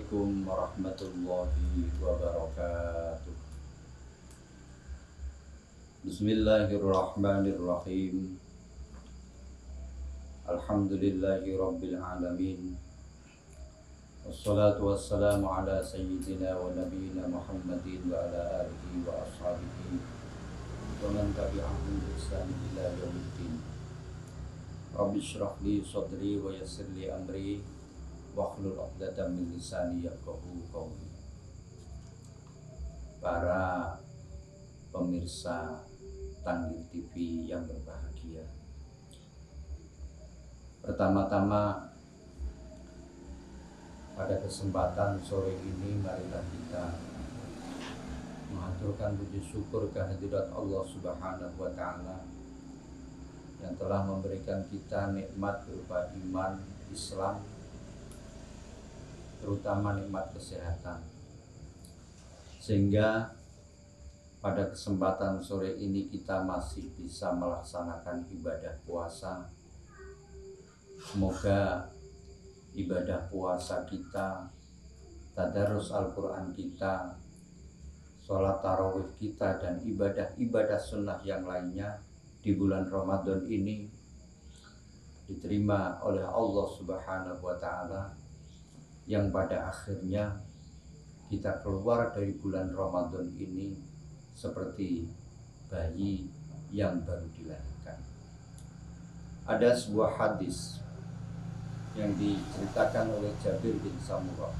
Assalamualaikum warahmatullahi wabarakatuh. Bismillahirrahmanirrahim. Alhamdulillahi rabbil alamin. Wassalatu wassalamu ala sayyidina wa nabiyina Muhammadin wa ala alihi wa ashabihi wa man tabi'ahum bi ihsan ila yaumiddin. Rabbi shrah li sadri wa yassir li amri wahlul 'uqdatam min lisani yafqahu qawli. Para pemirsa Tanggir TV yang berbahagia, pertama-tama pada kesempatan sore ini marilah kita mengaturkan puji syukur kehadirat Allah Subhanahu wa taala yang telah memberikan kita nikmat berupa iman, Islam, terutama nikmat kesehatan, sehingga pada kesempatan sore ini kita masih bisa melaksanakan ibadah puasa. Semoga ibadah puasa kita, tadarus Al-Quran kita, sholat tarawih kita, dan ibadah-ibadah sunnah yang lainnya di bulan Ramadan ini diterima oleh Allah Subhanahu wa ta'ala, yang pada akhirnya kita keluar dari bulan Ramadan ini seperti bayi yang baru dilahirkan. Ada sebuah hadis yang diceritakan oleh Jabir bin Samurah.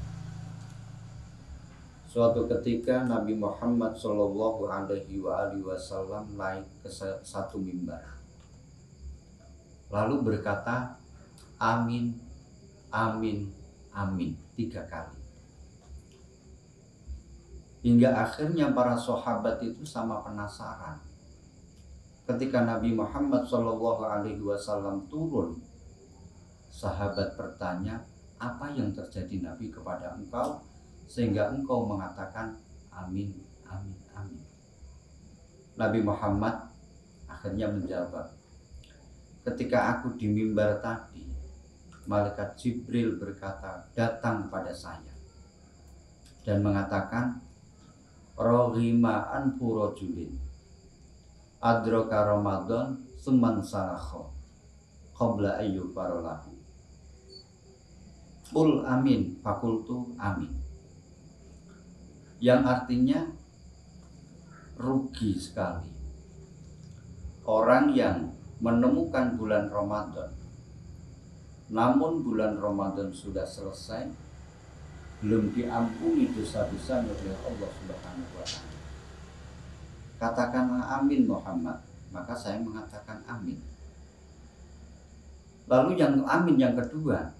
Suatu ketika Nabi Muhammad Shallallahu Alaihi Wasallam naik ke satu mimbar, lalu berkata, amin, amin, amin 3 kali. Hingga akhirnya para sahabat itu sama penasaran. Ketika Nabi Muhammad Shallallahu Alaihi Wasallam turun, sahabat bertanya, apa yang terjadi Nabi kepada engkau sehingga engkau mengatakan amin, amin, amin. Nabi Muhammad akhirnya menjawab, ketika aku di mimbar tadi, malaikat Jibril berkata, datang pada saya dan mengatakan, roghima anfu rajulin adraka Ramadan summan salakho qabla ayyub farolahu. Qul amin, fakultu amin. Yang artinya rugi sekali orang yang menemukan bulan Ramadan, namun bulan Ramadan sudah selesai, belum diampuni dosa-dosanya oleh Allah Subhanahu wa ta'ala. Katakanlah amin Muhammad, maka saya mengatakan amin. Lalu yang amin yang kedua,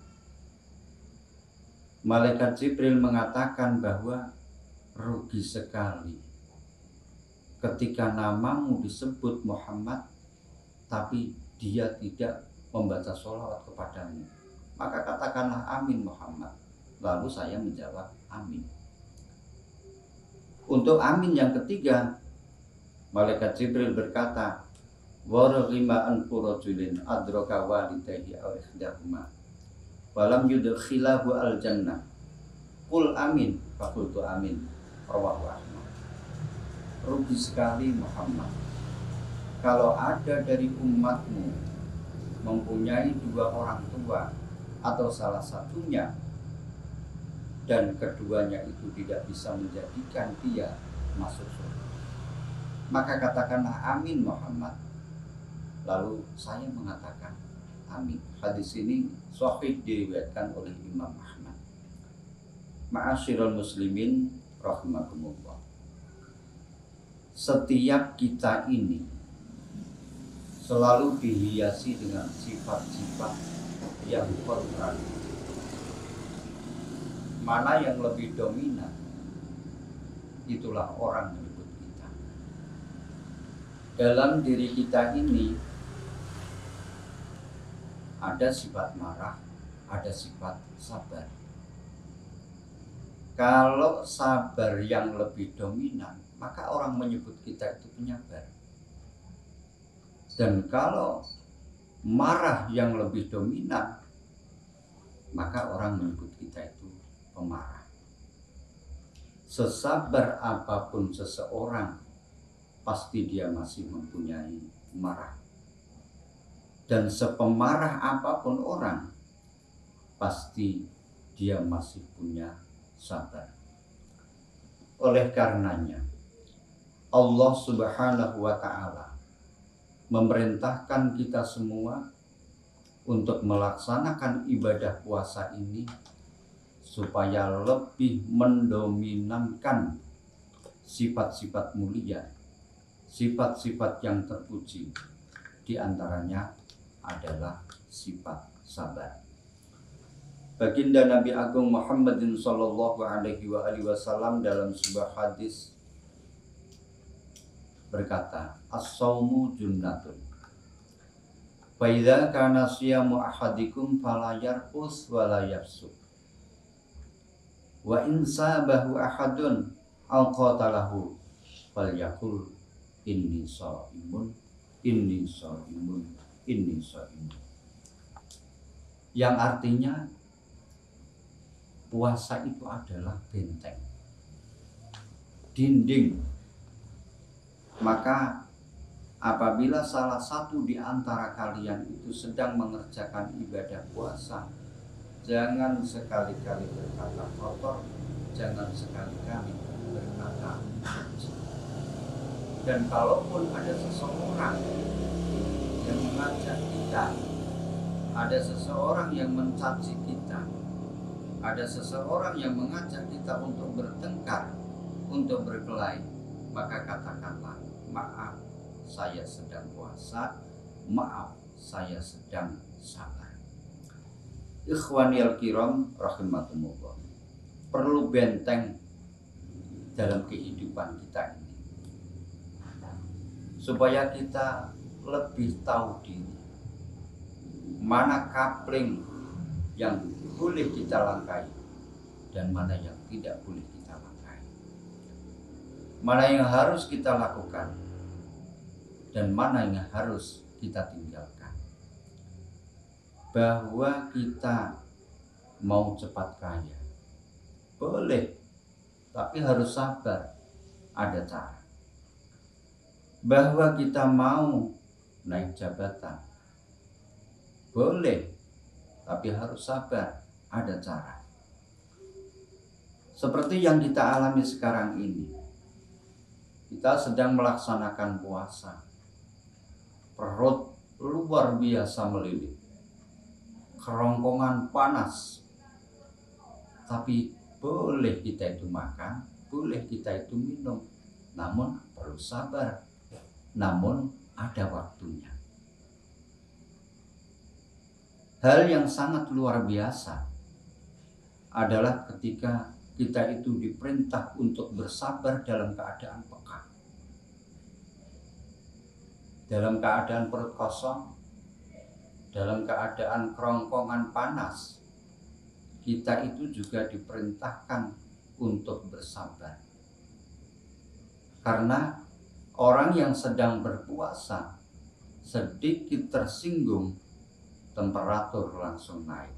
malaikat Jibril mengatakan bahwa rugi sekali ketika namamu disebut Muhammad tapi dia tidak membaca sholawat kepadamu, maka katakanlah amin Muhammad. Lalu saya menjawab amin. Untuk amin yang ketiga, malaikat Jibril berkata, waraghima anfu rajulin adraka walidayhi aw ikhdahuma walam yudkhilahu al-jannah. Qul amin, fakultu amin. Rawahu Ahmad. Rugi sekali Muhammad kalau ada dari umatmu mempunyai 2 orang tua atau salah satunya dan keduanya itu tidak bisa menjadikan dia masuk surga, maka katakanlah amin Muhammad. Lalu saya mengatakan amin. Hadis ini sahih diriwayatkan oleh Imam Ahmad. Ma'asyiral muslimin rahimakumullah. Setiap kita ini selalu dihiasi dengan sifat-sifat yang kontradiktif. Mana yang lebih dominan, itulah orang berikut kita. Dalam diri kita ini ada sifat marah, ada sifat sabar. Kalau sabar yang lebih dominan, maka orang menyebut kita itu penyabar. Dan kalau marah yang lebih dominan, maka orang menyebut kita itu pemarah. sesabar apapun seseorang, pasti dia masih mempunyai marah. Dan sepemarah apapun orang, pasti dia masih punya sabar. Oleh karenanya, Allah Subhanahu wa ta'ala memerintahkan kita semua untuk melaksanakan ibadah puasa ini supaya lebih mendominankan sifat-sifat mulia, sifat-sifat yang terpuji. Di antaranya adalah sifat sabar. Baginda Nabi Agung Muhammadin sallallahu alaihi wasallam dalam sebuah hadis berkata, as-saumu junnatun. Fa idza kana siyamu ahadikum fala yarqus wa la yafsuq. Wa in sabahu ahadun aw qatalahu falyaqul inni shaimun, inni shaimun, inni shaimun. Yang artinya puasa itu adalah benteng, dinding. Maka apabila salah satu di antara kalian itu sedang mengerjakan ibadah puasa, jangan sekali-kali berkata kotor, jangan sekali-kali berkata keji. Dan kalaupun ada seseorang yang mengajak kita, ada seseorang yang mencaci kita, ada seseorang yang mengajak kita untuk bertengkar, untuk berkelahi, maka katakanlah, maaf, saya sedang puasa, maaf, saya sedang sabar. Ikhwanil kiram rahimakumullah. Perlu benteng dalam kehidupan kita ini, supaya kita lebih tahu diri, mana kapling yang boleh kita langkahi dan mana yang tidak boleh kita langkahi, mana yang harus kita lakukan dan mana yang harus kita tinggalkan. Bahwa kita mau cepat kaya, boleh, tapi harus sabar, ada cara. Bahwa kita mau naik jabatan, boleh, tapi harus sabar, ada cara. Seperti yang kita alami sekarang ini, kita sedang melaksanakan puasa, perut luar biasa melilit, kerongkongan panas, tapi boleh kita itu makan, boleh kita itu minum, namun perlu sabar, namun ada waktunya. Hal yang sangat luar biasa adalah ketika kita itu diperintah untuk bersabar dalam keadaan peka, dalam keadaan perut kosong, dalam keadaan kerongkongan panas. Kita itu juga diperintahkan untuk bersabar, karena orang yang sedang berpuasa sedikit tersinggung, temperatur langsung naik.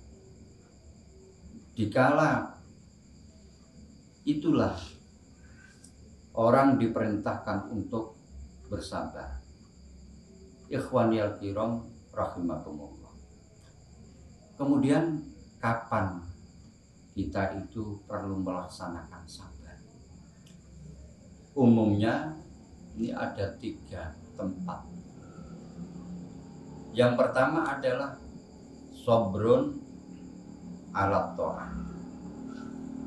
Dikala itulah orang diperintahkan untuk bersabar. Ikhwanil kiram rahimakumullah. Kemudian kapan kita itu perlu melaksanakan sabar? Umumnya ini ada 3 tempat. Yang pertama adalah sabrun ala ta'ah,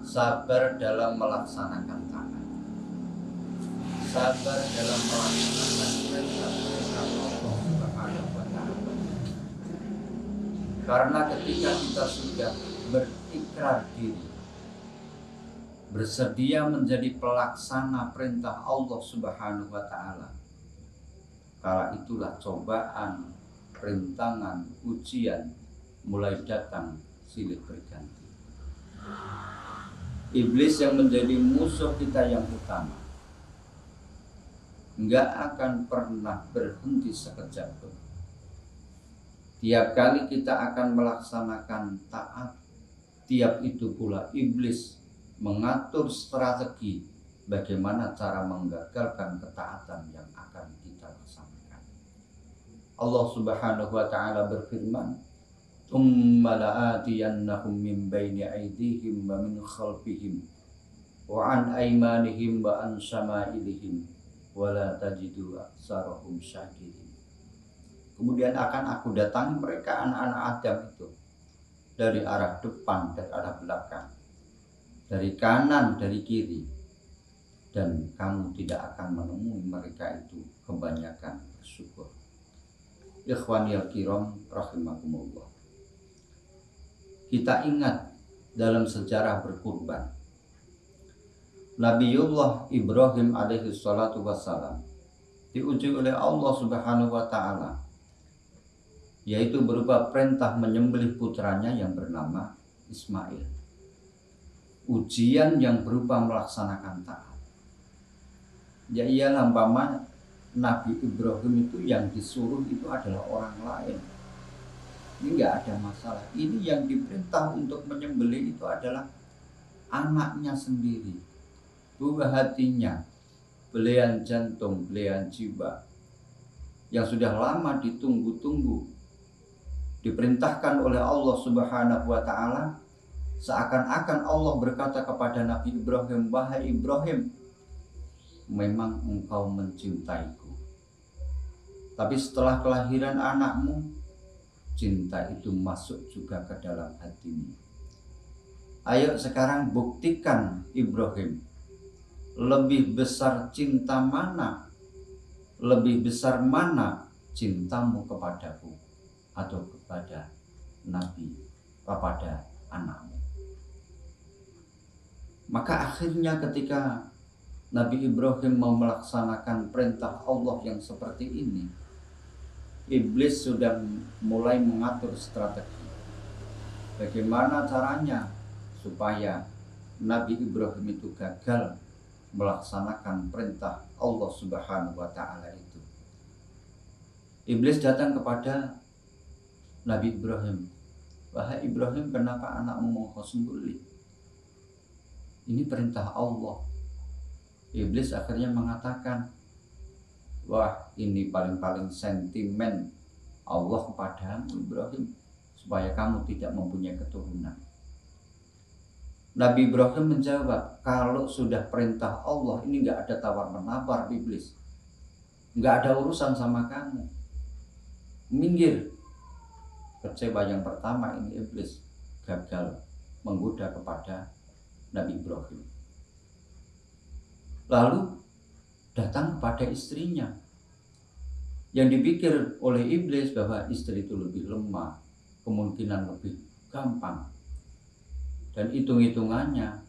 sabar dalam melaksanakan taat, sabar dalam melaksanakan perintah-perintah Allah Subhanahu wa ta'ala. Karena ketika kita sudah berikrar diri, bersedia menjadi pelaksana perintah Allah Subhanahu wa ta'ala, kala itulah cobaan, rintangan, ujian mulai datang silih berganti. Iblis yang menjadi musuh kita yang utama nggak akan pernah berhenti sekejap pun. Tiap kali kita akan melaksanakan taat, tiap itu pula iblis mengatur strategi bagaimana cara menggagalkan ketaatan yang akan kita laksanakan. Allah Subhanahu wa taala berfirman, "Tsumma la'atiyannahum min baini aydihim wa min khalfihim wa an aymanihim wa an syama'ilihim wa la tajidu aktsarahum syakirin." Kemudian akan aku datangi mereka anak-anak Adam itu dari arah depan dan arah belakang, dari kanan, dari kiri, dan kamu tidak akan menemui mereka itu kebanyakan bersyukur. Ikhwanil kiram rahimakumullah. Kita ingat dalam sejarah berkurban, Nabiullah Ibrahim alaihi salatu wassalam diuji oleh Allah Subhanahu wa taala, yaitu berupa perintah menyembelih putranya yang bernama Ismail. Ujian yang berupa melaksanakan taat. Ya iyalah, umpama Nabi Ibrahim itu yang disuruh itu adalah orang lain, ini nggak ada masalah. Ini yang diperintah untuk menyembelih itu adalah anaknya sendiri, buah hatinya, belahan jantung, belahan jiwa, yang sudah lama ditunggu-tunggu, diperintahkan oleh Allah Subhanahu wa taala. Seakan-akan Allah berkata kepada Nabi Ibrahim, "Wahai Ibrahim, memang engkau mencintaiku, tapi setelah kelahiran anakmu, cinta itu masuk juga ke dalam hatimu. Ayo sekarang buktikan Ibrahim, lebih besar cinta mana, lebih besar mana cintamu kepadaku atau kepada Nabi, kepada anakmu." Maka akhirnya ketika Nabi Ibrahim mau melaksanakan perintah Allah yang seperti ini, iblis sudah mulai mengatur strategi. Bagaimana caranya supaya Nabi Ibrahim itu gagal melaksanakan perintah Allah Subhanahu wa taala itu. Iblis datang kepada Nabi Ibrahim, "Wahai Ibrahim, kenapa anakmu mau kau sembelih? Ini perintah Allah." Iblis akhirnya mengatakan, "Wah, ini paling-paling sentimen Allah kepadamu Ibrahim, supaya kamu tidak mempunyai keturunan." Nabi Ibrahim menjawab, "Kalau sudah perintah Allah, ini nggak ada tawar-menawar iblis, nggak ada urusan sama kamu, minggir." Kecewa yang pertama ini iblis gagal menggoda kepada Nabi Ibrahim. Lalu datang kepada istrinya, yang dipikir oleh iblis bahwa istri itu lebih lemah, kemungkinan lebih gampang, dan hitung-hitungannya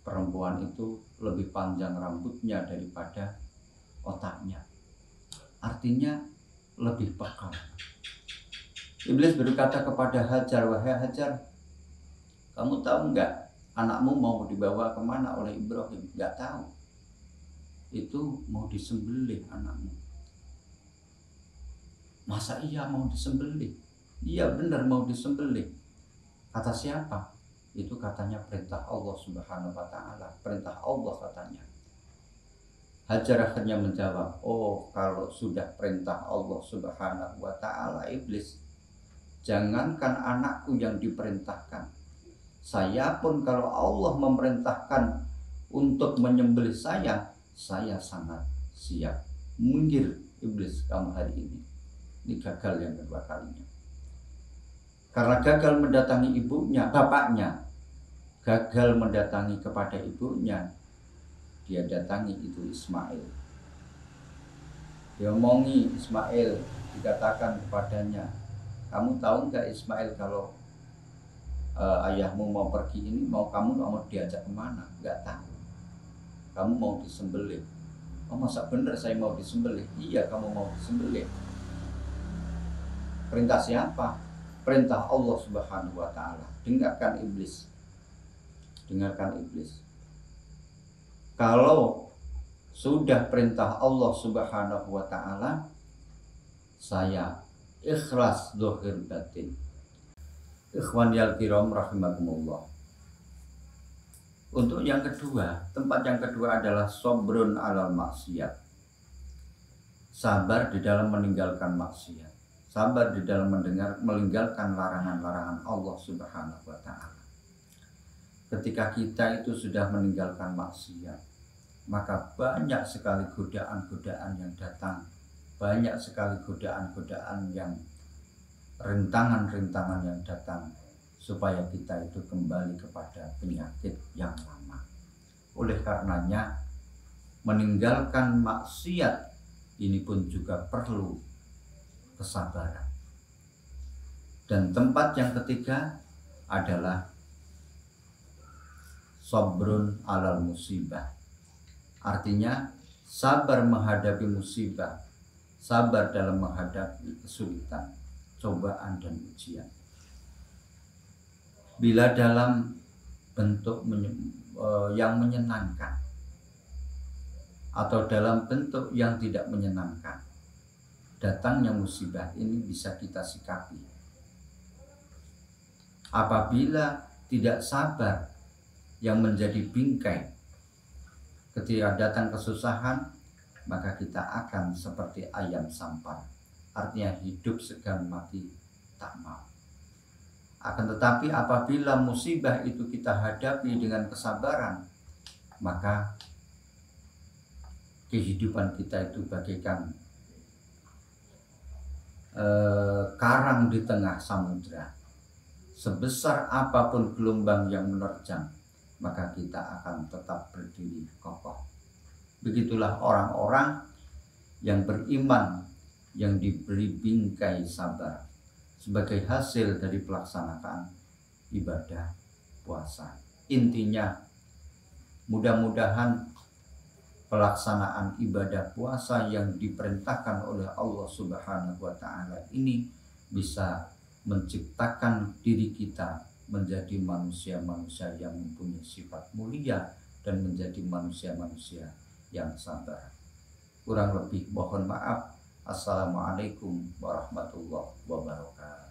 perempuan itu lebih panjang rambutnya daripada otaknya, artinya lebih peka. Iblis berkata kepada Hajar, "Wahai Hajar, kamu tahu nggak anakmu mau dibawa kemana oleh Ibrahim?" "Nggak tahu." "Itu mau disembelih anakmu." "Masa iya mau disembelih?" "Iya benar mau disembelih." "Kata siapa?" "Itu katanya perintah Allah Subhanahu wa taala, perintah Allah katanya." Hajar akhirnya menjawab, "Oh, kalau sudah perintah Allah Subhanahu wa taala iblis, jangankan anakku yang diperintahkan, saya pun kalau Allah memerintahkan untuk menyembelih saya sangat siap. Minggir iblis kamu hari ini." Ini gagal yang kedua kalinya. Karena gagal mendatangi ibunya, bapaknya gagal mendatangi kepada ibunya, dia datangi itu Ismail. Dia omongi Ismail, dikatakan kepadanya, "Kamu tahu nggak Ismail, kalau ayahmu mau pergi ini, kamu mau diajak kemana?" "Nggak tahu." "Kamu mau disembelih." "Oh, masa benar saya mau disembelih?" "Iya, kamu mau disembelih." "Perintah siapa?" "Perintah Allah Subhanahu wa taala." Dengarkan iblis. Dengarkan iblis. Kalau sudah perintah Allah Subhanahu wa taala, saya ikhlas zahir batin. Ikhwan yal kiram rahimakumullah. Untuk yang kedua, tempat yang kedua adalah sobrun alal maksiat. Sabar di dalam meninggalkan maksiat. Sabar di dalam meninggalkan larangan-larangan Allah Subhanahu wa Ta'ala. Ketika kita itu sudah meninggalkan maksiat, maka banyak sekali godaan-godaan yang datang, banyak sekali godaan-godaan yang rintangan-rintangan yang datang supaya kita itu kembali kepada penyakit yang lama. Oleh karenanya, meninggalkan maksiat ini pun juga perlu kesabaran. Dan tempat yang ketiga adalah sabrun alal musibah. Artinya sabar menghadapi musibah, sabar dalam menghadapi kesulitan, cobaan dan ujian. Bila dalam bentuk yang menyenangkan atau dalam bentuk yang tidak menyenangkan, datangnya musibah ini bisa kita sikapi. Apabila tidak sabar yang menjadi bingkai ketika datang kesusahan, maka kita akan seperti ayam sampar, artinya hidup segan mati tak mau. Akan tetapi apabila musibah itu kita hadapi dengan kesabaran, maka kehidupan kita itu bagaikan karang di tengah samudra. Sebesar apapun gelombang yang menerjang, maka kita akan tetap berdiri kokoh. Begitulah orang-orang yang beriman, yang diberi bingkai sabar sebagai hasil dari pelaksanaan ibadah puasa. Intinya, mudah-mudahan pelaksanaan ibadah puasa yang diperintahkan oleh Allah Subhanahu wa Ta'ala ini bisa menciptakan diri kita menjadi manusia-manusia yang mempunyai sifat mulia dan menjadi manusia-manusia yang sabar. Kurang lebih mohon maaf. Assalamualaikum warahmatullahi wabarakatuh.